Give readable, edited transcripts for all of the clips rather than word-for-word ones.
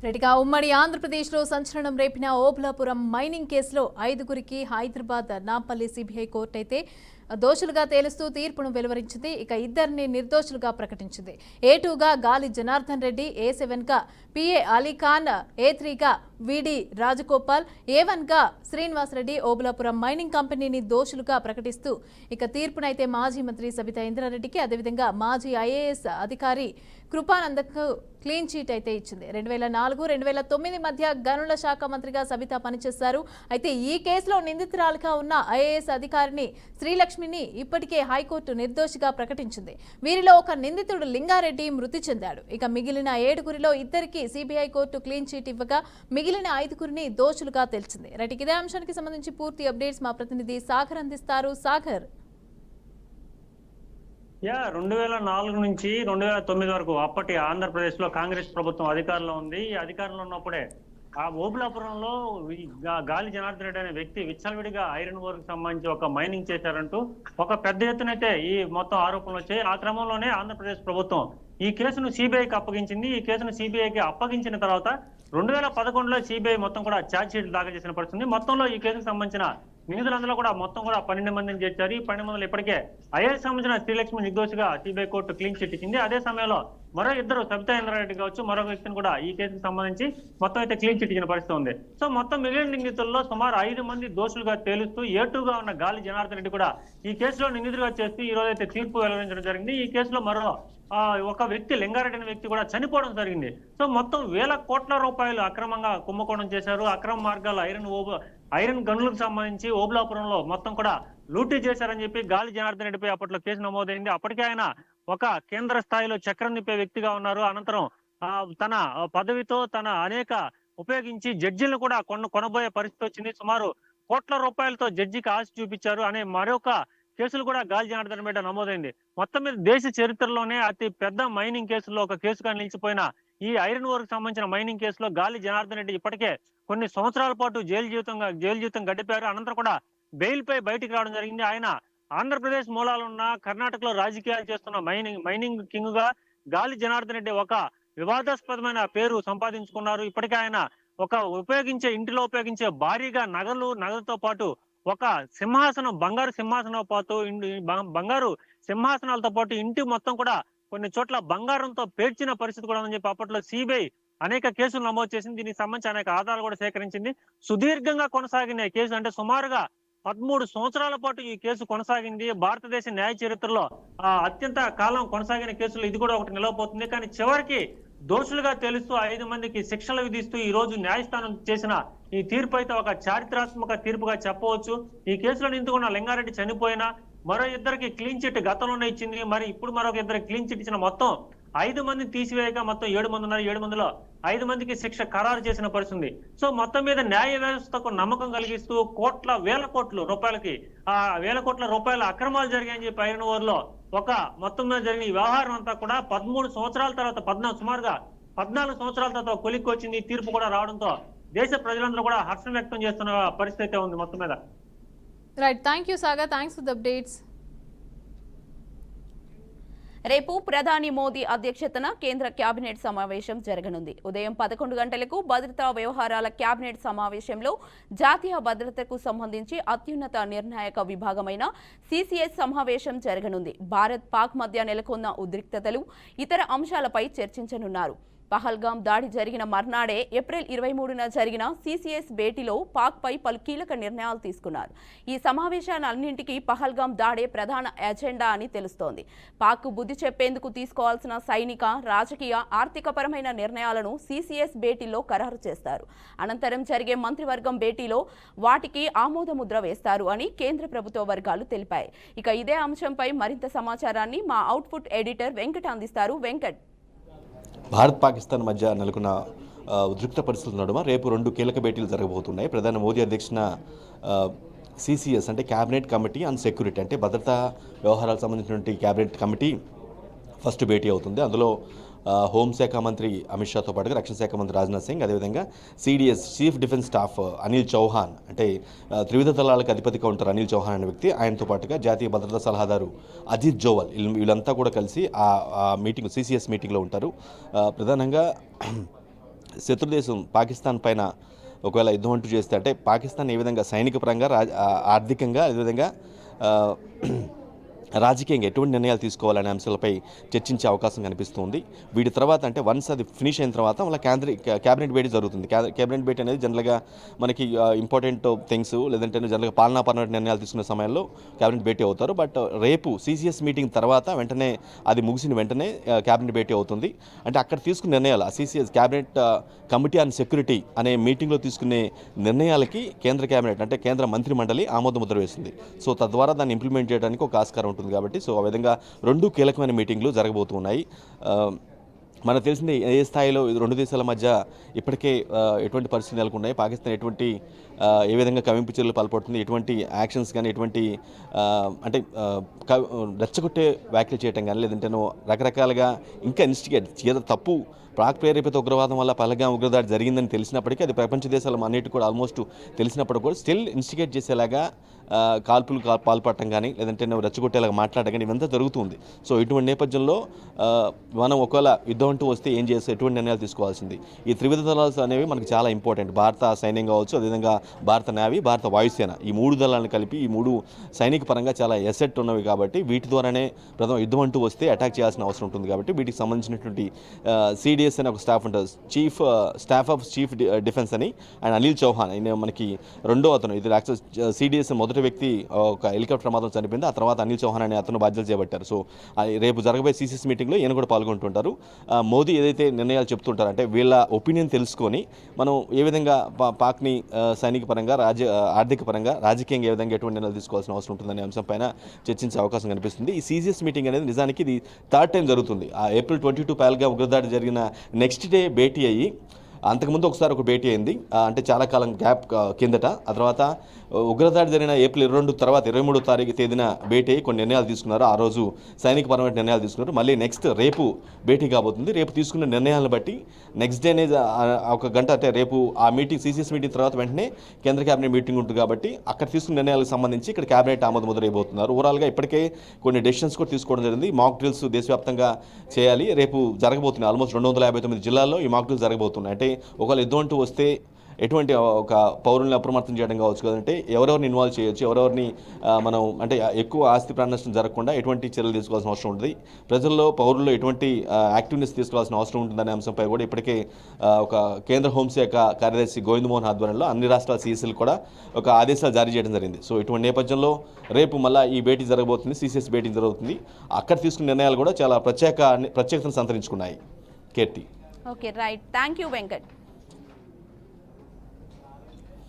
రెడ్డిగా ఉమ్మడి ఆంధ్రప్రదేశ్లో సంచలనం రేపిన ఓబులాపురం మైనింగ్ కేసులో 5గురికి హైదరాబాద్ నాంపల్లి సిబిఐ కోర్టు అయితే దోషులుగా తేలుస్తూ తీర్పును వెలువరించింది. ఇక ఇద్దరిని నిర్దోషులుగా ప్రకటించింది. A2గా గాలి జనార్దన్ రెడ్డి, A7గా పిఏ అలీఖాన్, A3గా విడి రాజగోపాల్, A1గా శ్రీనివాసరెడ్డి ఓబులాపురం మైనింగ్ కంపెనీని దోషులుగా ప్రకటిస్తూ ఇక తీర్పునైతే మాజీ మంత్రి సబితా ఇంద్రారెడ్డికి, అదేవిధంగా మాజీ ఐఏఎస్ అధికారి కృపానందకు క్లీన్ చీట్ అయితే ఇచ్చింది. 2004-2009 మధ్య గనుల శాఖ మంత్రిగా సబితా పనిచేశారు. అయితే ఈ కేసులో నిందితురాలుగా ఉన్న ఐఏఎస్ అధికారిని శ్రీలక్ష్మిని ఇప్పటికే హైకోర్టు నిర్దోషిగా ప్రకటించింది. వీరిలో ఒక నిందితుడు లింగారెడ్డి మృతి చెందాడు. ఇక మిగిలిన 7గురిలో ఇద్దరికి సిబిఐ కోర్టు క్లీన్ చీట్ ఇవ్వగా మిగిలిన 5గురిని దోషులుగా తేల్చింది. రైట్, ఇదే అంశానికి సంబంధించి పూర్తి అప్డేట్స్ మా ప్రతినిధి సాగర్ అందిస్తారు. సాగర్, 2004 నుంచి 2009 వరకు అప్పటి ఆంధ్రప్రదేశ్ లో కాంగ్రెస్ ప్రభుత్వం అధికారంలో ఉంది. ఈ అధికారంలో ఉన్నప్పుడే ఆ ఓబులాపురంలో గాలి జనార్దన్ రెడ్డి అనే వ్యక్తి విచ్చలవిడిగా ఐరన్ ఓర్ కి సంబంధించి ఒక మైనింగ్ చేశారంటూ ఒక పెద్ద ఎత్తునైతే ఈ మొత్తం ఆరోపణలు వచ్చాయి. ఆ క్రమంలోనే ఆంధ్రప్రదేశ్ ప్రభుత్వం ఈ కేసును సిబిఐకి అప్పగించింది. ఈ కేసును సిబిఐకి అప్పగించిన తర్వాత 2011లో సిబిఐ మొత్తం కూడా ఛార్జ్ షీట్ దాఖలు చేసిన పరిస్థితుంది. మొత్తంలో ఈ కేసుకు సంబంధించిన నిందితులందరూ కూడా మొత్తం కూడా 12 మందిని చేర్చారు. ఈ 12 మందిలో ఇప్పటికే ఐఏఎస్ సంబంధించిన శ్రీలక్ష్మి నిర్దోషిగా సిబిఐ కోర్టు క్లీన్ చిట్ ఇచ్చింది. అదే సమయంలో మరో ఇద్దరు సబితా ఇంద్రారెడ్డి కావచ్చు, మరొక వ్యక్తిని కూడా ఈ కేసుకు సంబంధించి మొత్తం అయితే క్లీన్ చిట్ ఇచ్చిన పరిస్థితి ఉంది. సో మొత్తం మిగిలిన నిందితుల్లో సుమారు 5 మంది దోషులుగా తేలుస్తూ A2గా ఉన్న గాలి జనార్దన్ రెడ్డి కూడా ఈ కేసులో నిందితుడిగా చేస్తూ ఈ రోజు అయితే తీర్పు వెల్లడించడం జరిగింది. ఈ కేసులో మరో ఒక వ్యక్తి లింగారెడ్డి అనే వ్యక్తి కూడా చనిపోవడం జరిగింది. సో మొత్తం వేల కోట్ల రూపాయలు అక్రమంగా కుంభకోణం చేశారు. అక్రమ మార్గాలు ఐరన్ గనులకు సంబంధించి ఓబులాపురంలో మొత్తం కూడా లూటీ చేశారని చెప్పి గాలి జనార్దన్ రెడ్డిపై అప్పట్లో కేసు నమోదైంది. అప్పటికే ఆయన ఒక కేంద్ర స్థాయిలో చక్రం నింపే వ్యక్తిగా ఉన్నారు. అనంతరం తన పదవితో తన అనేక ఉపయోగించి జడ్జిలను కూడా కొనబోయే పరిస్థితి వచ్చింది. సుమారు కోట్ల రూపాయలతో జడ్జికి ఆశ చూపించారు అనే మరొక కేసులు కూడా గాలి జనార్దన్ మీద నమోదైంది. మొత్తం మీద దేశ చరిత్రలోనే అతి పెద్ద మైనింగ్ కేసుల్లో ఒక కేసుగా నిలిచిపోయిన ఈ ఐరన్ ఓర్ కు సంబంధించిన మైనింగ్ కేసులో గాలి జనార్దన్ రెడ్డి ఇప్పటికే కొన్ని సంవత్సరాల పాటు జైలు జీవితం గడిపారు. అనంతరం కూడా బెయిల్ పై బయటికి రావడం జరిగింది. ఆయన ఆంధ్రప్రదేశ్ మూలాలున్న కర్ణాటకలో రాజకీయాలు చేస్తున్న మైనింగ్ కింగ్ గా గాలి జనార్దన్ రెడ్డి ఒక వివాదాస్పదమైన పేరు సంపాదించుకున్నారు. ఇప్పటికే ఆయన ఇంటిలో ఉపయోగించే భారీగా నగలతో పాటు ఒక బంగారు సింహాసనాలతో పాటు ఇంటి మొత్తం కూడా కొన్ని చోట్ల బంగారంతో పేర్చిన పరిస్థితి కూడా ఉందని చెప్పి అప్పట్లో సిబిఐ అనేక కేసులు నమోదు చేసింది. దీనికి సంబంధించి అనేక ఆధారాలు కూడా సేకరించింది. సుదీర్ఘంగా కొనసాగిన కేసు అంటే సుమారుగా 13 సంవత్సరాల పాటు ఈ కేసు కొనసాగింది. భారతదేశ న్యాయ చరిత్రలో అత్యంత కాలం కొనసాగిన కేసులు ఇది కూడా ఒకటి నిలవబోతుంది. కానీ చివరికి దోషులుగా తెలుస్తూ 5 మందికి శిక్షలు విధిస్తూ ఈ రోజు న్యాయస్థానం చేసిన ఈ తీర్పు అయితే ఒక చారిత్రాత్మక తీర్పుగా చెప్పవచ్చు. ఈ కేసులో నిందుకున్న లింగారెడ్డి చనిపోయినా మరో ఇద్దరికి క్లీన్ చిట్ గతంలోనే ఇచ్చింది. మరి ఇప్పుడు మరొక ఇద్దరికి క్లీన్ చిట్ ఇచ్చిన మొత్తం 5 మందిని తీసివేయగా మొత్తం 7 మంది ఉన్నారు. 7 మందిలో 5 మందికి శిక్ష ఖరారు చేసిన పరిస్థితి. సో మొత్తం మీద న్యాయ వ్యవస్థకు నమ్మకం కలిగిస్తూ వేల కోట్ల రూపాయల అక్రమాలు జరిగాయని చెప్పి ఐరన్ ఓర్ లో ఒక మొత్తం మీద జరిగిన ఈ వ్యవహారం అంతా కూడా 13 సంవత్సరాల తర్వాత సుమారుగా 14 సంవత్సరాల తర్వాత కొలిక్కి వచ్చింది. తీర్పు కూడా రావడంతో దేశ ప్రజలందరూ కూడా హర్షం వ్యక్తం చేస్తున్న పరిస్థితి ఉంది మొత్తం మీద. Right, thank you Sagar, thanks for the updates. రేపు ప్రధాని మోదీ అధ్యక్షతన కేంద్ర కేబినెట్ సమావేశం జరగనుంది. ఉదయం 11 గంటలకు భద్రతా వ్యవహారాల కేబినెట్ సమావేశంలో జాతీయ భద్రతకు సంబంధించి అత్యున్నత నిర్ణాయక విభాగమైన సిసిఎస్ సమావేశం జరగనుంది. భారత్ పాక్ మధ్య నెలకొన్న ఉద్రిక్తతలు, ఇతర అంశాలపై చర్చించనున్నారు. పహల్గాం దాడి జరిగిన మర్నాడే ఏప్రిల్ 23న జరిగిన సిసిఎస్ భేటీలో పాక్పై పలు కీలక నిర్ణయాలు తీసుకున్నారు. ఈ సమావేశాలన్నింటికీ పహల్గాం దాడే ప్రధాన ఎజెండా అని తెలుస్తోంది. పాక్ బుద్ధి చెప్పేందుకు తీసుకోవాల్సిన సైనిక, రాజకీయ, ఆర్థికపరమైన నిర్ణయాలను సిసిఎస్ భేటీలో ఖరారు చేస్తారు. అనంతరం జరిగే మంత్రివర్గం భేటీలో వాటికి ఆమోదముద్ర వేస్తారు అని కేంద్ర ప్రభుత్వ వర్గాలు తెలిపాయి. ఇక ఇదే అంశంపై మరింత సమాచారాన్ని మా అవుట్పుట్ ఎడిటర్ వెంకట్ అందిస్తారు. వెంకట్, భారత్ పాకిస్తాన్ మధ్య నెలకొన్న ఉద్రిక్త పరిస్థితుల నడుమ రేపు 2 కీలక భేటీలు జరగబోతున్నాయి. ప్రధాని మోదీ అధ్యక్షన సిసిఎస్ అంటే క్యాబినెట్ కమిటీ ఆన్ సెక్యూరిటీ అంటే భద్రతా వ్యవహారాలకు సంబంధించినటువంటి క్యాబినెట్ కమిటీ ఫస్ట్ భేటీ అవుతుంది. అందులో హోంశాఖ మంత్రి అమిత్ షాతో పాటుగా రక్షణ శాఖ మంత్రి రాజ్నాథ్ సింగ్, అదేవిధంగా CDS chief defence staff Anil Chauhan అంటే త్రివిధ దళాలకు అధిపతిగా ఉంటారు అనిల్ చౌహాన్ అనే వ్యక్తి, ఆయనతో పాటుగా జాతీయ భద్రతా సలహాదారు అజిత్ జోవల్, వీళ్ళంతా కూడా కలిసి ఆ మీటింగ్ సిసిఎస్ మీటింగ్లో ఉంటారు. ప్రధానంగా శత్రుదేశం పాకిస్తాన్ పైన ఒకవేళ యుద్ధం అంటూ చేస్తే అంటే పాకిస్తాన్ ఏ విధంగా సైనిక పరంగా ఆర్థికంగా అదేవిధంగా ఆ, రాజకీయంగా ఎటువంటి నిర్ణయాలు తీసుకోవాలనే అంశాలపై చర్చించే అవకాశం కనిపిస్తుంది. వీటి తర్వాత అంటే వన్స్ అది ఫినిష్ అయిన తర్వాత వాళ్ళ క్యాబినెట్ భేటీ జరుగుతుంది. క్యాబినెట్ భేటీ అనేది జనరల్గా మనకి ఇంపార్టెంట్ థింగ్స్ లేదంటే జనరల్గా పాలనాపరమైన నిర్ణయాలు తీసుకునే సమయంలో క్యాబినెట్ భేటీ అవుతారు. బట్ రేపు సిసిఎస్ మీటింగ్ తర్వాత వెంటనే అది ముగిసిన వెంటనే క్యాబినెట్ భేటీ అవుతుంది. అంటే అక్కడ తీసుకునే నిర్ణయాలు ఆ CCS cabinet committee on security అనే మీటింగ్లో తీసుకునే నిర్ణయాలకి కేంద్ర క్యాబినెట్ అంటే కేంద్ర మంత్రి మండలి ఆమోద ముద్ర వేసింది. సో తద్వారా దాన్ని ఇంప్లిమెంట్ చేయడానికి ఒక ఆస్కారం ఉంటుంది కాబట్టి సో ఆ విధంగా రెండు కీలకమైన మీటింగ్లు జరగబోతున్నాయి. మనకు తెలిసింది ఏ స్థాయిలో ఇది రెండు దేశాల మధ్య ఇప్పటికే ఎటువంటి పరిస్థితులు నెలకొన్నాయి, పాకిస్తాన్ ఏ విధంగా కవింపు చర్యలు పాల్పడుతుంది, ఎటువంటి యాక్షన్స్ కానీ ఎటువంటి అంటే రెచ్చగొట్టే వ్యాఖ్యలు చేయటం కానీ లేదంటే రకరకాలుగా ఇంకా ఇన్స్టిగేట్ ఏదో తప్పు పాక్ ప్రేరేపిత ఉగ్రవాదం వల్ల పహల్గాం ఉగ్రదాడి జరిగిందని తెలిసినప్పటికీ అది ప్రపంచ దేశాలు అన్నిటి కూడా ఆల్మోస్ట్ తెలిసినప్పుడు కూడా స్టిల్ ఇన్స్టిగేట్ చేసేలాగా కాల్పులు పాల్పడటం కానీ లేదంటే రెచ్చగొట్టేలాగా మాట్లాడటం కానీ ఇవంతా జరుగుతుంది. సో ఇటువంటి నేపథ్యంలో మనం ఒకవేళ యుద్ధం అంటూ వస్తే ఏం చేస్తే ఎటువంటి నిర్ణయాలు తీసుకోవాల్సింది ఈ త్రివిధ దళాలు అనేవి మనకు చాలా ఇంపార్టెంట్. భారత సైన్యం కావచ్చు, అదేవిధంగా భారత నేవీ, భారత వాయుసేన ఈ మూడు దళాలను కలిపి ఈ మూడు సైనిక పరంగా చాలా ఎసెట్ ఉన్నవి కాబట్టి వీటి ద్వారానే ప్రథమ యుద్ధం అంటూ వస్తే అటాక్ చేయాల్సిన అవసరం ఉంటుంది. కాబట్టి వీటికి సంబంధించినటువంటి సిడిఎస్ అనే ఒక స్టాఫ్ ఉంటుంది, స్టాఫ్ ఆఫ్ చీఫ్ డిఫెన్స్ అని ఆయన అనిల్ చౌహాన్ ఆయన మనకి రెండో అతను. ఇది యాక్చువల్ సిడిఎస్ మొదటి వ్యక్తి ఒక హెలికాప్టర్ ప్రమాదం చనిపోయింది, ఆ తర్వాత అనిల్ చౌహాన్ అనే అతను బాధ్యతలు చేపట్టారు. సో రేపు జరగబోయే సిసిఎస్ మీటింగ్లో ఈయన కూడా పాల్గొంటుంటారు. మోదీ ఏదైతే నిర్ణయాలు చెప్తుంటారు అంటే వీళ్ళ ఒపీనియన్ తెలుసుకొని మనం ఏ విధంగా పాక్ని సైనిక పరంగా ఆర్థిక పరంగా రాజకీయంగా ఏ విధంగా ఎటువంటి నిర్ణయాలు తీసుకోవాల్సిన అవసరం ఉంటుందనే అంశం పైన చర్చించే అవకాశం కనిపిస్తుంది. ఈ సిసిఎస్ మీటింగ్ అనేది నిజానికి ఇది థర్డ్ టైం జరుగుతుంది. ఆ ఏప్రిల్ 22 పహల్గాం ఉగ్రదాడి జరిగిన నెక్స్ట్ డే భేటీ అయ్యి అంతకుముందు ఒకసారి ఒక భేటీ అయింది, అంటే చాలా కాలం గ్యాప్ కిందట. ఆ తర్వాత ఉగ్రదాడి జరిగిన ఏప్రిల్ 22 తర్వాత 23వ తేదీన భేటీ అయ్యి కొన్ని నిర్ణయాలు తీసుకున్నారు. ఆ రోజు సైనికపరమైన నిర్ణయాలు తీసుకున్నారు. మళ్ళీ నెక్స్ట్ రేపు భేటీ కాబోతుంది. రేపు తీసుకున్న నిర్ణయాలను బట్టి నెక్స్ట్ డేనే ఒక గంట అంటే రేపు ఆ మీటింగ్ సిసిఎస్ మీటింగ్ తర్వాత వెంటనే కేంద్ర క్యాబినెట్ మీటింగ్ ఉంటుంది కాబట్టి అక్కడ తీసుకున్న నిర్ణయాలకు సంబంధించి ఇక్కడ క్యాబినెట్ ఆమోద ముద్ర వేయబోతున్నారు. ఓవరాల్గా ఇప్పటికే కొన్ని డెసిషన్స్ కూడా తీసుకోవడం జరిగింది. మాక్ డ్రిల్స్ దేశవ్యాప్తంగా చేయాలి, రేపు జరగబోతున్నాయి. ఆల్మోస్ట్ 259 జిల్లాల్లో ఈ మాక్ డ్రిల్స్ జరగబోతున్నాయి. అంటే ఒకవేళ యుద్ధం అంటూ వస్తే ఎటువంటి ఒక పౌరుల్ని అప్రమత్తం చేయడం కావచ్చు, కదంటే ఎవరెవరిని ఇన్వాల్వ్ చేయొచ్చు, ఎవరెవరిని మనం అంటే ఎక్కువ ఆస్తి ప్రాణ నష్టం జరగకుండా ఎటువంటి చర్యలు తీసుకోవాల్సిన అవసరం ఉంటుంది, ప్రజల్లో పౌరుల్లో ఎటువంటి యాక్టివ్నెస్ తీసుకోవాల్సిన అవసరం ఉంటుందనే అంశంపై కూడా ఇప్పటికే ఒక కేంద్ర హోంశాఖ కార్యదర్శి గోవింద్ మోహన్ ఆధ్వర్యంలో అన్ని రాష్ట్రాల సిఎస్ఎల్ కూడా ఒక ఆదేశాలు జారీ చేయడం జరిగింది. సో ఇటువంటి నేపథ్యంలో రేపు మళ్ళీ ఈ భేటీ జరగబోతుంది, సిసిఎస్ భేటీ జరుగుతుంది. అక్కడ తీసుకున్న నిర్ణయాలు కూడా చాలా ప్రత్యేకతను సంతరించుకున్నాయి. Keerthi. Okay, right, thank you Venkat.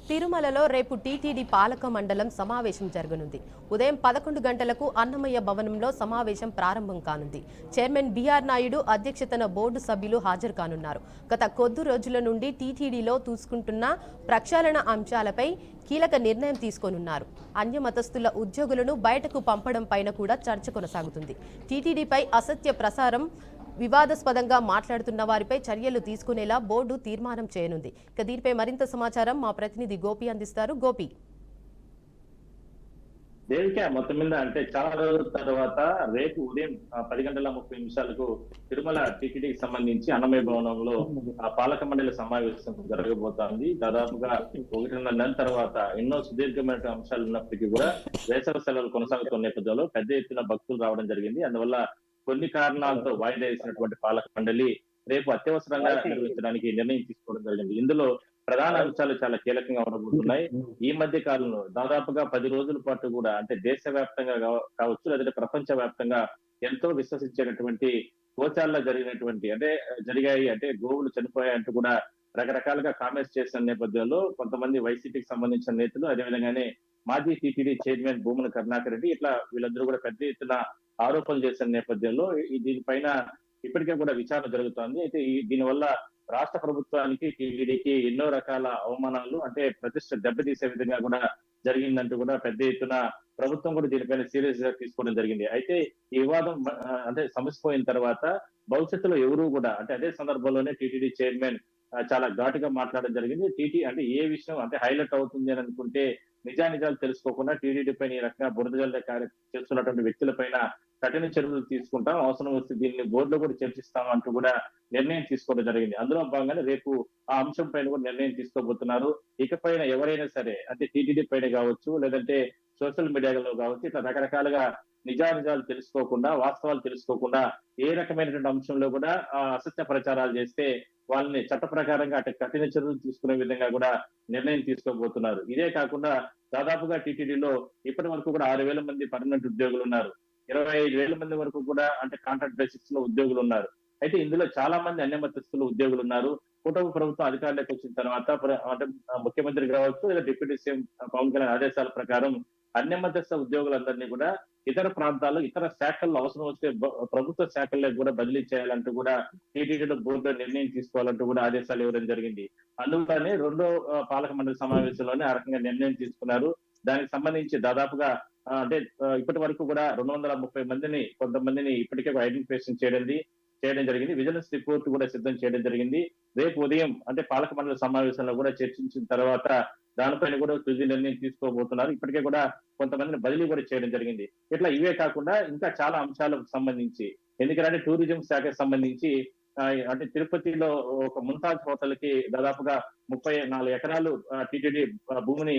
తిరుమలలో రేపు టీటీడీ పాలక మండలం సమావేశం జరగనుంది. ఉదయం 11 గంటలకు అన్నమయ్య భవనంలో సమావేశం ప్రారంభం కానుంది. చైర్మన్ బిఆర్ నాయుడు అధ్యక్షతన బోర్డు సభ్యులు హాజరు కానున్నారు. గత కొద్ది రోజుల నుండి టీటీడీలో తీసుకుంటున్న ప్రక్షాళన అంశాలపై కీలక నిర్ణయం తీసుకోనున్నారు. అన్యమతస్థుల ఉద్యోగులను బయటకు పంపడం పైన కూడా చర్చ కొనసాగుతుంది. టీటీడీపై అసత్య ప్రసారం, వివాదాస్పదంగా మాట్లాడుతున్న వారిపై చర్యలు తీసుకునేలా బోర్డు తీర్మానం చేయనుంది. ఇక దీనిపై మరింత సమాచారం మా ప్రతినిధి గోపి అందిస్తారు. గోపి. దేవిక, మొత్తం మీద అంటే చాలా రోజుల తర్వాత రేపు ఉదయం 10:30 తిరుమల టీటీడీకి సంబంధించి అన్నమయ్య భవనంలో పాలక మండలి సమావేశం జరగబోతోంది. దాదాపుగా 1.5 నెలల తర్వాత ఎన్నో సుదీర్ఘమైన అంశాలు ఉన్నప్పటికీ కూడా వేసవి సెలవులు కొనసాగుతున్న నేపథ్యంలో పెద్ద ఎత్తున భక్తులు రావడం జరిగింది. అందువల్ల కొన్ని కారణాలతో వాయిదా వేసినటువంటి పాలక మండలి రేపు అత్యవసరంగా నిర్వహించడానికి నిర్ణయం తీసుకోవడం జరిగింది. ఇందులో ప్రధాన అంశాలు చాలా కీలకంగా ఉండబోతున్నాయి. ఈ మధ్య కాలంలో దాదాపుగా 10 రోజుల పాటు కూడా అంటే దేశవ్యాప్తంగా కావచ్చు, లేదంటే ప్రపంచ వ్యాప్తంగా ఎంతో విశ్వసించేటటువంటి గోచాల్లో జరిగాయి అంటే గోవులు చనిపోయాయంటూ కూడా రకరకాలుగా కామెంట్స్ చేసిన నేపథ్యంలో కొంతమంది వైసీపీకి సంబంధించిన నేతలు, అదేవిధంగానే మాజీ టీటీడీ చైర్మన్ భూమన కరుణాకర్ రెడ్డి ఇట్లా వీళ్ళందరూ కూడా పెద్ద ఎత్తున ఆరోపణలు చేసిన నేపథ్యంలో దీనిపైన ఇప్పటికే కూడా విచారణ జరుగుతోంది. అయితే దీనివల్ల రాష్ట్ర ప్రభుత్వానికి టీటీడీకి ఎన్నో రకాల అవమానాలు అంటే ప్రతిష్ట దెబ్బతీసే విధంగా కూడా జరిగిందంటూ కూడా పెద్ద ఎత్తున ప్రభుత్వం కూడా దీనిపైన సీరియస్ గా తీసుకోవడం జరిగింది. అయితే ఈ వివాదం అంటే సమసిపోయిన తర్వాత భవిష్యత్తులో ఎవరు కూడా అంటే అదే సందర్భంలోనే టీటీడీ చైర్మన్ చాలా ఘాటుగా మాట్లాడడం జరిగింది. టీటీ అంటే ఏ విషయం అంటే హైలైట్ అవుతుంది అని అనుకుంటే నిజానిజాలు తెలుసుకోకుండా టీటీడీ పైన ఈ రకంగా బురద జల్లే చేస్తున్నటువంటి వ్యక్తుల పైన కఠిన చర్యలు తీసుకుంటాం, అవసరం వస్తే దీన్ని బోర్డులో కూడా చర్చిస్తాం అంటూ కూడా నిర్ణయం తీసుకోవడం జరిగింది. అందులో భాగంగానే రేపు ఆ అంశం పైన కూడా నిర్ణయం తీసుకోబోతున్నారు. ఇకపైన ఎవరైనా సరే అంటే టీటీడీ పైన కావచ్చు, లేదంటే సోషల్ మీడియాలో కావచ్చు, ఇట్లా రకరకాలుగా నిజానిజాలు తెలుసుకోకుండా, వాస్తవాలు తెలుసుకోకుండా ఏ రకమైనటువంటి అంశంలో కూడా అసత్య ప్రచారాలు చేస్తే వాళ్ళని చట్ట ప్రకారంగా అటు కఠిన చర్యలు తీసుకునే విధంగా కూడా నిర్ణయం తీసుకోబోతున్నారు. ఇదే కాకుండా దాదాపుగా టీటీడీలో ఇప్పటి వరకు కూడా 6,000 మంది పర్మనెంట్ ఉద్యోగులు ఉన్నారు. 25,000 మంది వరకు కూడా అంటే కాంట్రాక్ట్ బేసిస్ లో ఉద్యోగులు ఉన్నారు. అయితే ఇందులో చాలా మంది అన్యమతస్థులు ఉద్యోగులు ఉన్నారు. కూటమి ప్రభుత్వం అధికారంలోకి వచ్చిన తర్వాత అంటే ముఖ్యమంత్రి కావచ్చు లేదా డిప్యూటీ సీఎం పవన్ కళ్యాణ్ ఆదేశాల ప్రకారం అన్యమతస్థ ఉద్యోగులందరినీ కూడా ఇతర ప్రాంతాల్లో ఇతర శాఖల్లో అవసరం వస్తే ప్రభుత్వ శాఖల్లో కూడా బదిలీ చేయాలంటూ కూడా టీటీడీలో బోర్డులో నిర్ణయం తీసుకోవాలంటూ కూడా ఆదేశాలు ఇవ్వడం జరిగింది. అందువల్లనే రెండో పాలక మండలి సమావేశంలోనే ఆ రకంగా నిర్ణయం తీసుకున్నారు. దానికి సంబంధించి దాదాపుగా అంటే ఇప్పటి వరకు కూడా 230 మందిని కొంతమందిని ఇప్పటికే ఐడెంటిఫికేషన్ చేయడం జరిగింది. విజిలెన్స్ రిపోర్ట్ కూడా సిద్ధం చేయడం జరిగింది. రేపు ఉదయం అంటే పాలక మండలి సమావేశంలో కూడా చర్చించిన తర్వాత దానిపైన కూడా తుది నిర్ణయం తీసుకోబోతున్నారు. ఇప్పటికే కూడా కొంతమందిని బదిలీ కూడా చేయడం జరిగింది. ఇట్లా ఇవే కాకుండా ఇంకా చాలా అంశాలకు సంబంధించి, ఎందుకంటే టూరిజం శాఖకు సంబంధించి అంటే తిరుపతిలో ఒక ముంతాజ్ హోటల్ కి దాదాపుగా 34 ఎకరాలు టీటీడీ భూమిని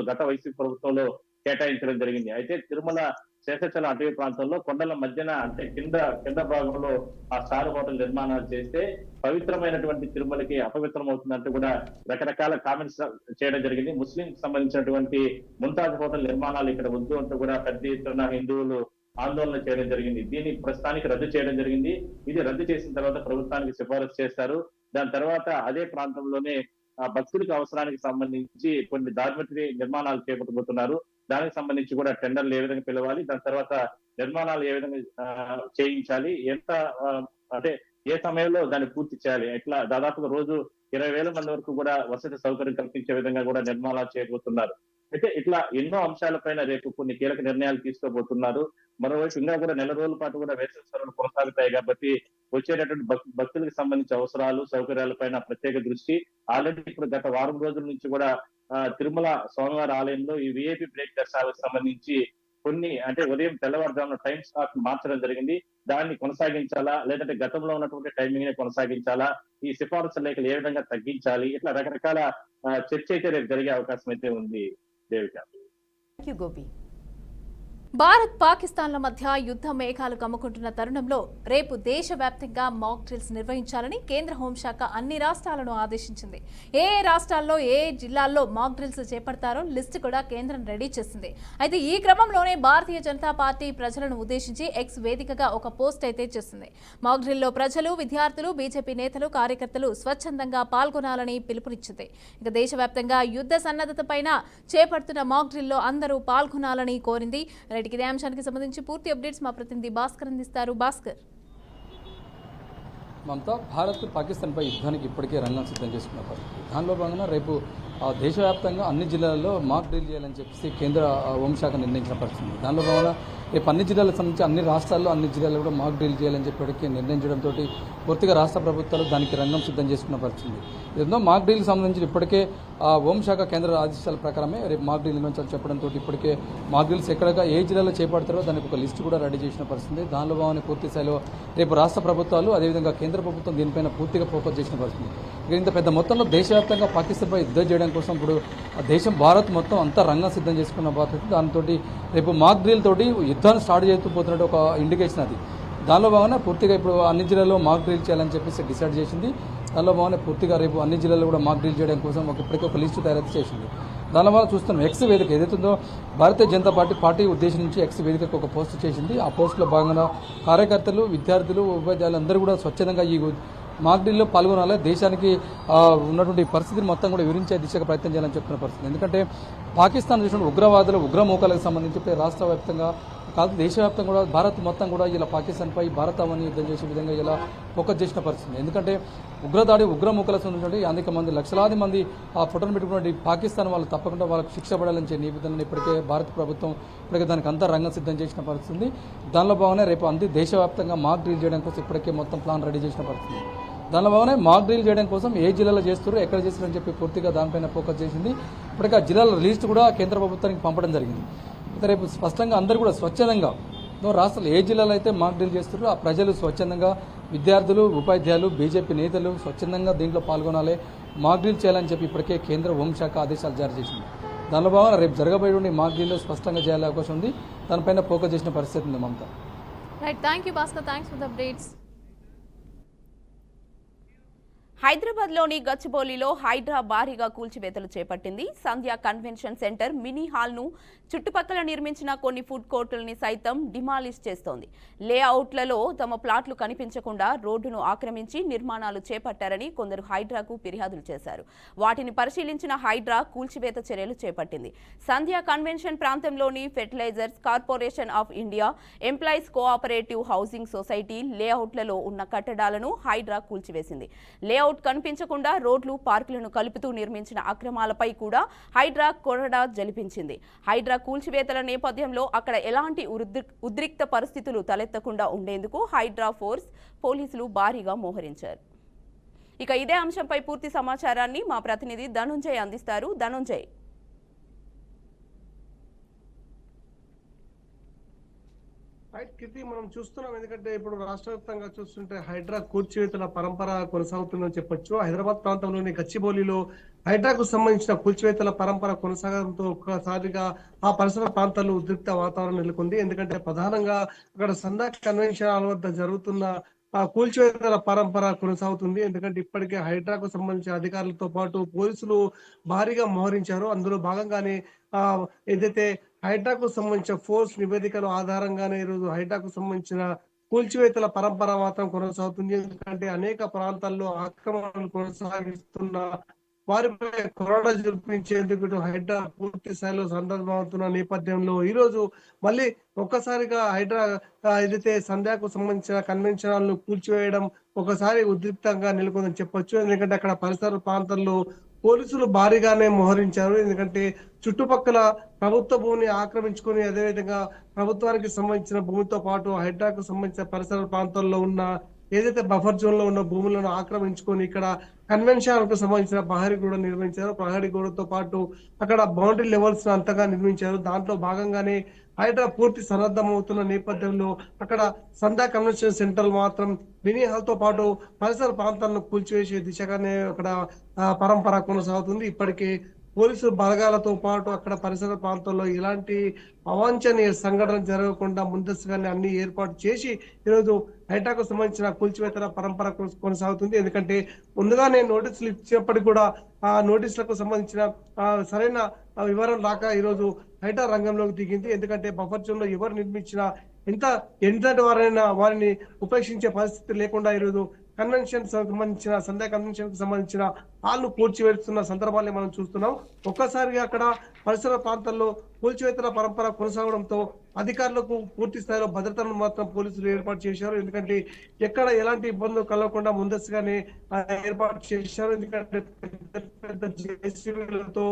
గత వైసీపీ ప్రభుత్వంలో కేటాయించడం జరిగింది. అయితే తిరుమల శేషాచల అటవీ ప్రాంతంలో కొండల మధ్యన అంటే కింద భాగంలో ఆ స్టార్ హోటల్ నిర్మాణాలు చేస్తే పవిత్రమైనటువంటి తిరుమలకి అపవిత్రం అవుతుందంటూ కూడా రకరకాల కామెంట్స్ చేయడం జరిగింది. ముస్లిం సంబంధించినటువంటి ముంతాజ్ హోటల్ నిర్మాణాలు ఇక్కడ వద్దు అంటూ కూడా పెద్ద ఎత్తున హిందువులు ఆందోళన చేయడం జరిగింది. దీన్ని ప్రస్తుతానికి రద్దు చేయడం జరిగింది. ఇది రద్దు చేసిన తర్వాత ప్రభుత్వానికి సిఫారసు చేస్తారు. దాని తర్వాత అదే ప్రాంతంలోనే భక్తులకు అవసరానికి సంబంధించి కొన్ని డార్మెటరీ నిర్మాణాలు చేపట్టబోతున్నారు. దానికి సంబంధించి కూడా టెండర్లు ఏ విధంగా పిలవాలి, దాని తర్వాత నిర్మాణాలు ఏ విధంగా చేయించాలి, ఎంత అంటే ఏ సమయంలో దాన్ని పూర్తి చేయాలి, ఇట్లా దాదాపుగా రోజు 20,000 మంది వరకు కూడా వసతి సౌకర్యం కల్పించే విధంగా కూడా నిర్మాణాలు చేయబోతున్నారు. అయితే ఇట్లా ఎన్నో అంశాలపైన రేపు కొన్ని కీలక నిర్ణయాలు తీసుకోబోతున్నారు. మరోవైపు ఇంకా కూడా నెల రోజుల పాటు కూడా వేసవి సెలవులు కొనసాగుతాయి కాబట్టి వచ్చేటటువంటి భక్తులకు సంబంధించిన అవసరాలు సౌకర్యాలపైన ప్రత్యేక దృష్టి. ఆల్రెడీ ఇప్పుడు గత వారం రోజుల నుంచి కూడా తిరుమల స్వామివారి ఆలయంలో ఈ విఐపి బ్రేక్ దర్శనాలకు సంబంధించి కొన్ని అంటే ఉదయం తెల్లవారుజామున టైం స్లాట్ మార్చడం జరిగింది. దాన్ని కొనసాగించాలా లేదంటే గతంలో ఉన్నటువంటి టైమింగ్ ని కొనసాగించాలా, ఈ సిఫారసు లేఖలు ఏ విధంగా తగ్గించాలి, ఇట్లా రకరకాల చర్చ అయితే రేపు జరిగే అవకాశం అయితే ఉంది. దేవిక. Thank you Gopi. భారత్ పాకిస్తాన్ల మధ్య యుద్ధ మేఘాలు కమ్ముకుంటున్న తరుణంలో రేపు దేశవ్యాప్తంగా మాక్ డ్రిల్స్ నిర్వహించాలని కేంద్ర హోంశాఖ అన్ని రాష్ట్రాలను ఆదేశించింది. ఏ రాష్ట్రాల్లో ఏ జిల్లాల్లో మాక్ డ్రిల్స్ చేపడతారో లిస్టు కూడా కేంద్రం రెడీ చేసింది. అయితే ఈ క్రమంలోనే భారతీయ జనతా పార్టీ ప్రజలను ఉద్దేశించి ఎక్స్ వేదికగా ఒక పోస్ట్ అయితే చేసింది. మాక్ డ్రిల్లో ప్రజలు, విద్యార్థులు, బీజేపీ నేతలు, కార్యకర్తలు స్వచ్ఛందంగా పాల్గొనాలని పిలుపునిచ్చింది. ఇక దేశవ్యాప్తంగా యుద్ధ సన్నద్ధతపైన చేపడుతున్న మాక్ డ్రిల్లో అందరూ పాల్గొనాలని కోరింది. ఇదే అంశానికి సంబంధించి పూర్తి అప్డేట్స్ మా ప్రతినిధి భాస్కర్ అందిస్తారు. భాస్కర్. మమతా, భారత్ పాకిస్తాన్పై యుద్ధానికి ఇప్పటికే రంగం సిద్ధం చేసుకున్న పరిస్థితి. దానిలో భాగంగా రేపు దేశవ్యాప్తంగా అన్ని జిల్లాల్లో మాక్ డ్రిల్ చేయాలని చెప్పేసి కేంద్ర హోంశాఖ నిర్ణయించిన పరిస్థితి. దానిలో భాగంగా రేపు అన్ని జిల్లాలకు సంబంధించి అన్ని రాష్ట్రాల్లో అన్ని జిల్లాల్లో కూడా మాక్ డ్రిల్ చేయాలని చెప్పి నిర్ణయించడంతో పూర్తిగా రాష్ట్ర ప్రభుత్వాలు దానికి రంగం సిద్ధం చేసుకున్న పరిస్థితి. ఏదో మాక్ డ్రిల్కి సంబంధించి ఇప్పటికే హోంశాఖ కేంద్ర ఆదేశాల ప్రకారమే రేపు మాక్ డ్రిల్ నిర్వహించాలని చెప్పడంతో ఇప్పటికే మాక్ డ్రిల్స్ ఎక్కడగా ఏ జిల్లాలో చేపడతారో దానికి ఒక లిస్టు కూడా రెడీ చేసిన పరిస్థితి. దానిలో భాగంగా పూర్తి స్థాయిలో రేపు రాష్ట్ర ప్రభుత్వాలు అదేవిధంగా కేంద్ర ప్రభుత్వం దీనిపైన పూర్తిగా ఫోకస్ చేసిన పరిస్థితి. ఇంత పెద్ద మొత్తంలో దేశవ్యాప్తంగా పాకిస్తాన్పై యుద్ధం చేయడం కోసం ఇప్పుడు దేశం భారత్ మొత్తం అంతా రంగం సిద్ధం చేసుకున్న బాధ్యత. దాంతో రేపు మాక్ డ్రిల్ తోటి యుద్ధాన్ని స్టార్ట్ చేస్తూ పోతున్నట్టు ఒక ఇండికేషన్ అది. దానిలో భాగంగా పూర్తిగా ఇప్పుడు అన్ని జిల్లాల్లో మాక్ డ్రిల్ చేయాలని చెప్పేసి డిసైడ్ చేసింది. దానిలో భాగంగా పూర్తిగా రేపు అన్ని జిల్లాల్లో కూడా మాక్ డ్రిల్ చేయడం కోసం ఇప్పటికే ఒక లిస్టు తయారు చేసింది. దానిలో భాగంగా చూస్తున్నాం ఎక్స్ వేదిక ఏదైతుందో భారతీయ జనతా పార్టీ ఉద్దేశించి ఎక్స్ వేదికకు ఒక పోస్ట్ చేసింది. ఆ పోస్టులో భాగంగా కార్యకర్తలు, విద్యార్థులు, ఉపాధ్యాయులు అందరూ కూడా స్వచ్ఛందంగా ఈ మాక్ డ్రిల్లో పాల్గొనాలి, దేశానికి ఉన్నటువంటి పరిస్థితిని మొత్తం కూడా వివరించే దిశగా ప్రయత్నం చేయాలని చెప్తున్న పరిస్థితి. ఎందుకంటే పాకిస్తాన్ చూసిన ఉగ్రవాదులు, ఉగ్రమూకలకు సంబంధించి రాష్ట్ర వ్యాప్తంగా కాదు దేశవ్యాప్తంగా కూడా భారత్ మొత్తం కూడా ఇలా పాకిస్తాన్పై భారతావని యుద్ధం చేసే విధంగా ఇలా ఫోకస్ చేసిన పరిస్థితి. ఎందుకంటే ఉగ్రదాడి, ఉగ్రమూకలకు సంబంధించి అనేక మంది లక్షలాది మంది ఆ ఫోటోను పెట్టుకున్నటువంటి పాకిస్తాన్ వాళ్ళు తప్పకుండా వాళ్ళకు శిక్ష పడాలని చెప్పి నిబంధనలు ఇప్పటికే భారత ప్రభుత్వం ఇప్పటికే దానికి అంతా రంగం సిద్ధం చేసిన పరిస్థితి. దానిలో భాగంగా రేపు అంతే దేశవ్యాప్తంగా మాక్ డ్రిల్ చేయడం కోసం ఇప్పటికే మొత్తం ప్లాన్ రెడీ చేసిన పరిస్థితి. దానిలో భాగంగా మాక్ డ్రిల్ చేయడం కోసం ఏ జిల్లాలో చేస్తారు, ఎక్కడ చేస్తారని చెప్పి పూర్తిగా దానిపైన ఫోకస్ చేసింది. ఇప్పటికే ఆ జిల్లాల లిస్ట్ కూడా కేంద్ర ప్రభుత్వానికి పంపడం జరిగింది. రేపు స్పష్టంగా అందరూ కూడా స్వచ్ఛందంగా రాష్ట్రాలు ఏ జిల్లాలో అయితే మాక్ డ్రిల్ చేస్తున్నారో ఆ ప్రజలు స్వచ్ఛందంగా విద్యార్థులు ఉపాధ్యాయులు బీజేపీ నేతలు స్వచ్ఛందంగా దీంట్లో పాల్గొనాలి, మాక్ డ్రిల్ చేయాలని చెప్పి ఇప్పటికే కేంద్ర హోంశాఖ ఆదేశాలు జారీ చేసింది. దానిలో భాగంగా రేపు జరగబోయే మాక్ డ్రిల్లో స్పష్టంగా చేయాలనే అవకాశం ఉంది. దానిపైన ఫోకస్ చేసిన పరిస్థితి ఉంది Mamata. Right, thank you Bhaskar, thanks for the updates. హైదరాబాద్లోని గచ్చిబౌలిలో హైడ్రా భారీగా కూల్చివేతలు చేపట్టింది. సంధ్య కన్వెన్షన్ సెంటర్, మినీ హాల్ను, చుట్టుపక్కల నిర్మించిన కొన్ని ఫుడ్ కోర్టుల్ని సైతం డిమాలిష్ చేస్తోంది. లేఅవుట్లలో తమ ప్లాట్లు కనిపించకుండా రోడ్డును ఆక్రమించి నిర్మాణాలు చేపట్టారని కొందరు హైడ్రాకు ఫిర్యాదులు చేశారు. వాటిని పరిశీలించిన హైడ్రా కూల్చివేత చర్యలు చేపట్టింది. సంధ్య కన్వెన్షన్ ప్రాంతంలోని fertilizers corporation of India, employees cooperative housing society లేఅవుట్లలో ఉన్న కట్టడాలను హైడ్రా కూల్చివేసింది. లేఅవుట్ కనిపించకుండా రోడ్లు, పార్కులను కలుపుతూ నిర్మించిన అక్రమాలపై కూడా హైడ్రా కొరడా జలిపించింది. హైడ్రా కూల్చివేతల నేపథ్యంలో అక్కడ ఎలాంటి ఉద్రిక్త పరిస్థితులు తలెత్తకుండా ఉండేందుకు హైడ్రా ఫోర్స్, పోలీసులు భారీగా మోహరించారు. ఇక ఇదే అంశంపై పూర్తి సమాచారాన్ని మా ప్రతినిధి ధనుంజయ్ అందిస్తారు. ధనుంజయ్, కీర్తి, మనం చూస్తున్నాం. ఎందుకంటే ఇప్పుడు రాష్ట్ర వ్యాప్తంగా చూస్తుంటే హైడ్రా కూల్చివేతల పరంపర కొనసాగుతుందని చెప్పొచ్చు. హైదరాబాద్ ప్రాంతంలోని గచ్చిబౌలిలో హైడ్రాకు సంబంధించిన కూల్చివేతల పరంపర కొనసాగడంతో ఒక్కసారిగా ఆ పరిసర ప్రాంతాల్లో ఉద్రిక్త వాతావరణం నెలకొంది. ఎందుకంటే ప్రధానంగా అక్కడ సంధ్య కన్వెన్షన్ హాల్ వద్ద జరుగుతున్న కూల్చివేతల పరంపర కొనసాగుతుంది. ఎందుకంటే ఇప్పటికే హైడ్రాకు సంబంధించిన అధికారులతో పాటు పోలీసులు భారీగా మోహరించారు. అందులో భాగంగానే ఏదైతే హైడ్రాకు సంబంధించిన ఫోర్స్ నివేదికల ఆధారంగానే ఈరోజు హైడ్రాకు సంబంధించిన కూల్చివేతల పరంపర మాత్రం కొనసాగుతుంది. ఎందుకంటే అనేక ప్రాంతాల్లో ఆక్రమణలు కొనసాగిస్తున్న వారిపై కొరడా చూపించేందుకు హైడ్రా పూర్తి స్థాయిలో సందర్భమవుతున్న నేపథ్యంలో ఈ రోజు మళ్ళీ ఒక్కసారిగా హైడ్రా ఏదైతే సంధ్యకు సంబంధించిన కన్వెన్షన్ హాల్ ను కూల్చివేయడం ఒకసారి ఉద్రిక్తంగా నెలకొందని చెప్పొచ్చు. ఎందుకంటే అక్కడ పరిసర ప్రాంతాల్లో పోలీసులు భారీగానే మోహరించారు. ఎందుకంటే చుట్టుపక్కల ప్రభుత్వ భూమిని ఆక్రమించుకొని, అదేవిధంగా ప్రభుత్వానికి సంబంధించిన భూమితో పాటు హైడ్రాకు సంబంధించిన పరిసర ప్రాంతాల్లో ఉన్న ఏదైతే బఫర్ జోన్ లో ఉన్న భూములను ఆక్రమించుకొని ఇక్కడ కన్వెన్షన్ కు సంబంధించిన ప్రహరీ గోడ నిర్మించారు. ప్రహరీ గోడతో పాటు అక్కడ బౌండరీ లెవెల్స్ అంతగా నిర్మించారు. దాంట్లో భాగంగానే హైడ్రా పూర్తి సన్నద్ధమవుతున్న నేపథ్యంలో అక్కడ సంధ్య కన్వెన్షన్ సెంటర్ మాత్రం మినీ హాల్ తో పాటు పరిసర ప్రాంతాలను కూల్చివేసే దిశగానే అక్కడ పరంపర కొనసాగుతుంది. ఇప్పటికే పోలీసు బలగాలతో పాటు అక్కడ పరిసర ప్రాంతాల్లో ఎలాంటి అవాంఛనీయ సంఘటన జరగకుండా ముందస్తుగానే అన్ని ఏర్పాటు చేసి ఈరోజు హైడ్రాకు సంబంధించిన కూల్చివేతల పరంపర కొనసాగుతుంది. ఎందుకంటే ముందుగానే నోటీసులు ఇచ్చినప్పటికీ కూడా ఆ నోటీసులకు సంబంధించిన సరైన వివరణ రాక ఈరోజు హైడ్రా రంగంలోకి దిగింది. ఎందుకంటే బఫర్ జోన్ లో ఎవరు నిర్మించినా ఎంతటి వారైనా వారిని ఉపేక్షించే పరిస్థితి లేకుండా ఈరోజు కన్వెన్షన్ సంబంధించిన సంధ్య కన్వెన్షన్ కు సంబంధించిన హాల్ను కూల్చివేస్తున్న సందర్భాన్ని మనం చూస్తున్నాం. ఒక్కసారిగా అక్కడ పరిసర ప్రాంతాల్లో కూల్చివేతల పరంపర కొనసాగడంతో అధికారులకు పూర్తి స్థాయిలో భద్రతను మాత్రం పోలీసులు ఏర్పాటు చేశారు. ఎందుకంటే ఎక్కడ ఎలాంటి ఇబ్బందులు కలగకుండా ముందస్తుగానే ఏర్పాటు చేశారు. ఎందుకంటే పెద్ద జేసీబీలతో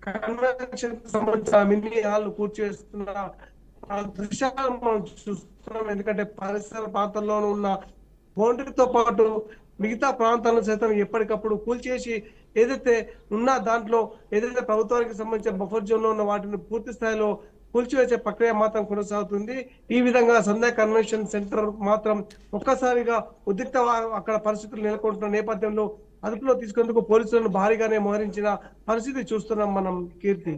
కన్వెన్షన్ కు సంబంధించిన మినీ హాల్ కూల్చివేస్తున్న దృశ్యాలను మనం చూస్తున్నాం. ఎందుకంటే పరిసర ప్రాంతాల్లో ఉన్న బౌండరీతో పాటు మిగతా ప్రాంతాలను సైతం ఎప్పటికప్పుడు కూల్చేసి ఏదైతే ఉన్నా దాంట్లో ఏదైతే ప్రభుత్వానికి సంబంధించిన బఫర్ జోన్ లో ఉన్న వాటిని పూర్తి స్థాయిలో కూల్చివేసే ప్రక్రియ మాత్రం కొనసాగుతుంది. ఈ విధంగా సంధ్య కన్వెన్షన్ సెంటర్ మాత్రం ఒక్కసారిగా ఉద్రిక్త అక్కడ పరిస్థితులు నెలకొంటున్న నేపథ్యంలో అదుపులో తీసుకునేందుకు పోలీసులను భారీగానే మోహరించిన పరిస్థితి చూస్తున్నాం మనం. కీర్తి,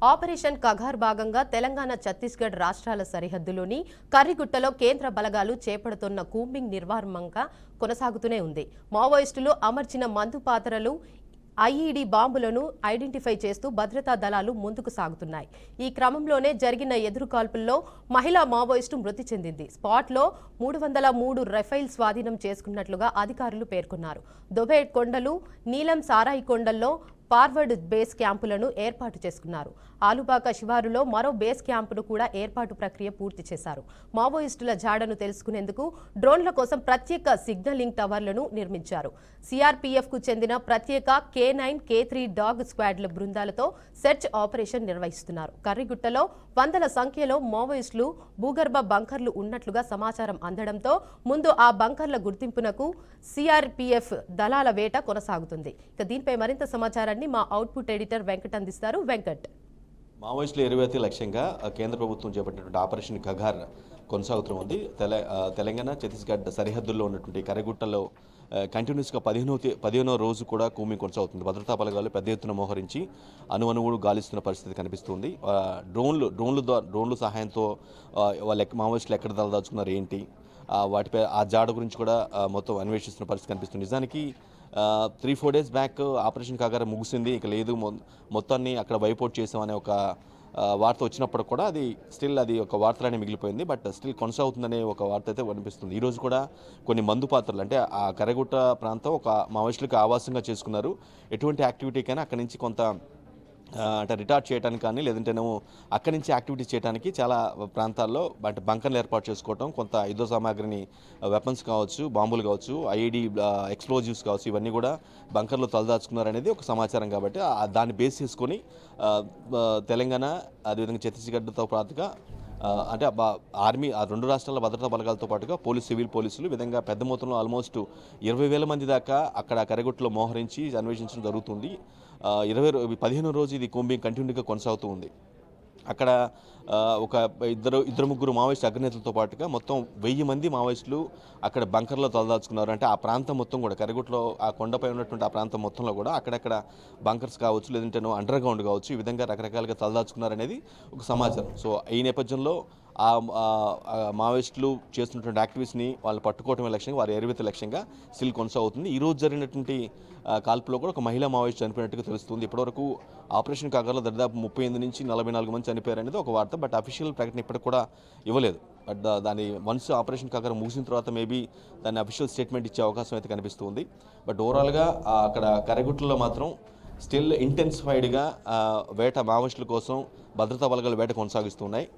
ఆపరేషన్ కగార్ భాగంగా తెలంగాణ, ఛత్తీస్గఢ్ రాష్ట్రాల సరిహద్దులోని కర్రిగుట్టలో కేంద్ర బలగాలు చేపడుతున్న కూంబింగ్ నిర్వాహమంగా కొనసాగుతూనే ఉంది. మావోయిస్టులు అమర్చిన మందు పాత్రలు, ఐఈడీ బాంబులను ఐడెంటిఫై చేస్తూ భద్రతా దళాలు ముందుకు సాగుతున్నాయి. ఈ క్రమంలోనే జరిగిన ఎదురుకాల్పుల్లో మహిళా మావోయిస్టు మృతి చెందింది. స్పాట్లో 303 రైఫైల్ స్వాధీనం చేసుకున్నట్లుగా అధికారులు పేర్కొన్నారు. దొబేట్ కొండలు, నీలం సారాయి కొండల్లో ఫార్వర్డ్ బేస్ క్యాంపులను ఏర్పాటు చేసుకున్నారు. ఆలుబాక శివారులో మరో బేస్ క్యాంపును కూడా ఏర్పాటు ప్రక్రియ పూర్తి చేశారు. మావోయిస్టుల జాడను తెలుసుకునేందుకు డ్రోన్ల కోసం ప్రత్యేక సిగ్నలింగ్ టవర్లను నిర్మించారు. సిఆర్పీఎఫ్ కు చెందిన ప్రత్యేక K9, K3 డాగ్ స్క్వాడ్ల బృందాలతో సెర్చ్ ఆపరేషన్ నిర్వహిస్తున్నారు. కర్రిగుట్టలో వందల సంఖ్యలో మావోయిస్టులు భూగర్భ బంకర్లు ఉన్నట్లుగా సమాచారం అందడంతో ముందు ఆ బంకర్ల గుర్తింపునకు సిఆర్పీఎఫ్ దళాల వేట కొనసాగుతుంది. ఇక దీనిపై మరింత సమాచారాన్ని మా అవుట్పుట్ ఎడిటర్ వెంకట్ అందిస్తారు. వెంకట్, మావోయిస్టుల ఎరువేతి లక్ష్యంగా కేంద్ర ప్రభుత్వం చేపట్టినటువంటి ఆపరేషన్ కగార్ కొనసాగుతుంది. తెలంగాణ ఛత్తీస్గఢ్ సరిహద్దుల్లో ఉన్నటువంటి కర్రిగుట్టలో కంటిన్యూస్గా 15వ రోజు కూడా కూమింగ్ కొనసాగుతుంది. భద్రతా బలగాలు పెద్ద ఎత్తున మోహరించి అణువణువులు గాలిస్తున్న పరిస్థితి కనిపిస్తుంది. డ్రోన్లు సహాయంతో మావోయిస్టులు ఎక్కడ తలదాచుకున్నారు ఏంటి, వాటిపై ఆ జాడ గురించి కూడా మొత్తం అన్వేషిస్తున్న పరిస్థితి కనిపిస్తుంది. నిజానికి 3-4 days బ్యాక్ ఆపరేషన్ కాగార ముగిసింది, ఇక లేదు మొత్తాన్ని అక్కడ వైపౌట్ చేసామనే ఒక వార్త వచ్చినప్పుడు కూడా అది ఒక వార్తలనే మిగిలిపోయింది. బట్ స్టిల్ కొనసాగుతుందనే ఒక వార్త అయితే కనిపిస్తుంది. ఈరోజు కూడా కొన్ని మందు పాత్రలు అంటే ఆ కర్రిగుట్ట ప్రాంతం ఒక మావోయిస్టులకు ఆవాసంగా చేసుకున్నారు. ఎటువంటి యాక్టివిటీకైనా అక్కడి నుంచి కొంత అంటే రిటార్ట్ చేయడానికి కానీ లేదంటేనేమో అక్కడి నుంచి యాక్టివిటీస్ చేయడానికి చాలా ప్రాంతాల్లో అంటే బంకర్లు ఏర్పాటు చేసుకోవటం, కొంత యుద్ధ సామాగ్రిని వెపన్స్ కావచ్చు, బాంబులు కావచ్చు, ఐఈడి ఎక్స్ప్లోజివ్స్ కావచ్చు, ఇవన్నీ కూడా బంకర్లో తలదాచుకున్నారనేది ఒక సమాచారం. కాబట్టి దాన్ని బేస్ చేసుకొని తెలంగాణ అదేవిధంగా ఛత్తీస్గఢ్తో పాటుగా అంటే ఆర్మీ ఆ రెండు రాష్ట్రాల భద్రతా బలగాలతో పాటుగా సివిల్ పోలీసులు విధంగా పెద్ద మొత్తంలో ఆల్మోస్ట్ 20,000 మంది దాకా అక్కడ కర్రిగుట్టలో మోహరించి అన్వేషించడం జరుగుతుంది. 15వ రోజు ఇది కూంబింగ్ కంటిన్యూగా కొనసాగుతూ ఉంది. అక్కడ ఒక ఇద్దరు ముగ్గురు మావోయిస్టు అగ్రనేతలతో పాటుగా మొత్తం 1000 మంది మావోయిస్టులు అక్కడ బంకర్లో తలదాచుకున్నారు. అంటే ఆ ప్రాంతం మొత్తం కూడా కర్రిగుట్టలో ఆ కొండపై ఉన్నటువంటి ఆ ప్రాంతం మొత్తంలో కూడా అక్కడక్కడ బంకర్స్ కావచ్చు, లేదంటే అండర్ గ్రౌండ్ కావచ్చు, ఈ విధంగా రకరకాలుగా తలదాచుకున్నారు అనేది ఒక సమాచారం. సో ఈ నేపథ్యంలో ఆ మావోయిస్టులు చేస్తున్నటువంటి యాక్టివిటీస్ని వాళ్ళు పట్టుకోవటమే లక్ష్యంగా, వారి ఎరువేత లక్ష్యంగా స్టిల్ కొనసాగుతుంది. ఈరోజు జరిగినటువంటి కాల్పులో కూడా ఒక మహిళా మావోయిస్ట్ చనిపోయినట్టుగా తెలుస్తుంది. ఇప్పటివరకు ఆపరేషన్ కాగాలో దాదాపు 38 నుంచి 44 మంది చనిపోయారు అనేది ఒక వార్త. బట్ అఫీషియల్ ప్రకటన ఇప్పటికి కూడా ఇవ్వలేదు. బట్ దాని వన్స్ ఆపరేషన్ కాగారం ముగిసిన తర్వాత మేబీ దాన్ని అఫీషియల్ స్టేట్మెంట్ ఇచ్చే అవకాశం అయితే కనిపిస్తుంది. బట్ ఓవరాల్గా అక్కడ కర్రిగుట్టలో మాత్రం స్టిల్ ఇంటెన్సిఫైడ్గా వేట మావోయిస్టుల కోసం భద్రతా బలగాలు వేట కొనసాగిస్తున్నాయి.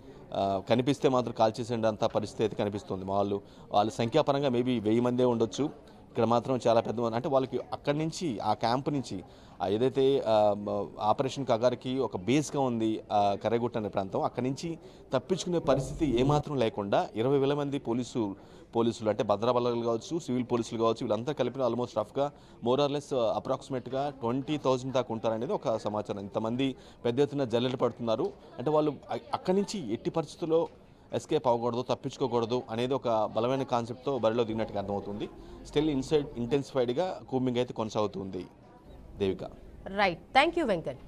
కనిపిస్తే మాత్రం కాల్చేసేంత పరిస్థితి అయితే కనిపిస్తుంది. వాళ్ళ సంఖ్యాపరంగా మేబీ 1000 మందే ఉండొచ్చు. ఇక్కడ మాత్రం చాలా పెద్ద అంటే వాళ్ళకి అక్కడి నుంచి ఆ క్యాంప్ నుంచి ఏదైతే ఆపరేషన్ కగార్కి ఒక బేస్గా ఉంది కర్రిగుట్ట అనే ప్రాంతం, అక్కడి నుంచి తప్పించుకునే పరిస్థితి ఏమాత్రం లేకుండా 20,000 మంది పోలీసులు అంటే భద్రతా బలగాలు కావచ్చు, సివిల్ పోలీసులు కావచ్చు, వీళ్ళంతా కలిపిన ఆల్మోస్ట్ రఫ్గా మోరార్లెస్ అప్రాక్సిమేట్గా 20,000 దాకా ఉంటారనేది ఒక సమాచారం. ఇంతమంది పెద్ద ఎత్తున జల్లెడ పడుతున్నారు. అంటే వాళ్ళు అక్కడి నుంచి ఎట్టి పరిస్థితుల్లో ఎస్కేప్ అవ్వకూడదు, తప్పించుకోకూడదు అనేది ఒక బలమైన కాన్సెప్ట్తో బరిలో దిగినట్టుగా అర్థమవుతుంది. స్టిల్ ఇంటెన్సిఫైడ్గా కూంబింగ్ అయితే కొనసాగుతుంది. Devika, right, thank you Venkat.